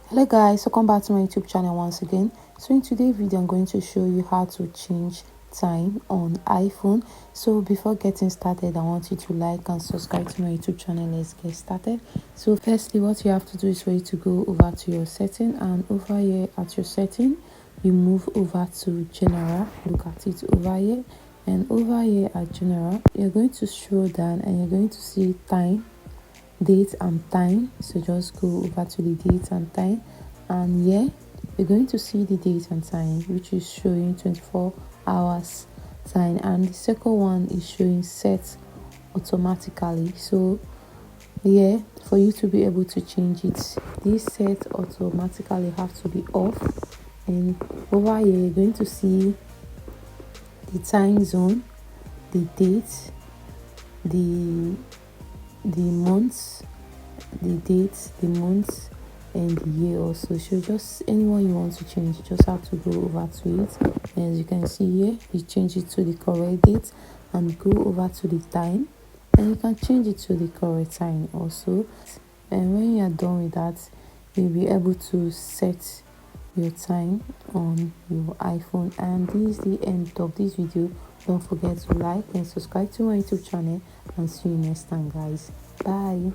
Hello guys, welcome back to my YouTube channel once again. So in today's video I'm going to show you how to change time on iPhone. So before getting started, I want you to like and subscribe to my YouTube channel. Let's get started. So firstly, what you have to do is for you to go over to your setting, and over here at your setting you move over to general. Look at it over here, and over here at general you're going to scroll down and you're going to see time, date and time. So just go over to the date and time, and here you're going to see the date and time, which is showing 24 hours time, and the second one is showing set automatically. So here, for you to be able to change it, this set automatically have to be off. And over here you're going to see the time zone, the date, the months, the dates, the months, and the year also. So just anyone you want to change, you just have to go over to it, and as you can see here, you change it to the correct date and go over to the time, and you can change it to the correct time also. And when you are done with that, you'll be able to set your time on your iPhone. And this is the end of this video. Don't forget to like and subscribe to my YouTube channel, and see you next time guys. Bye.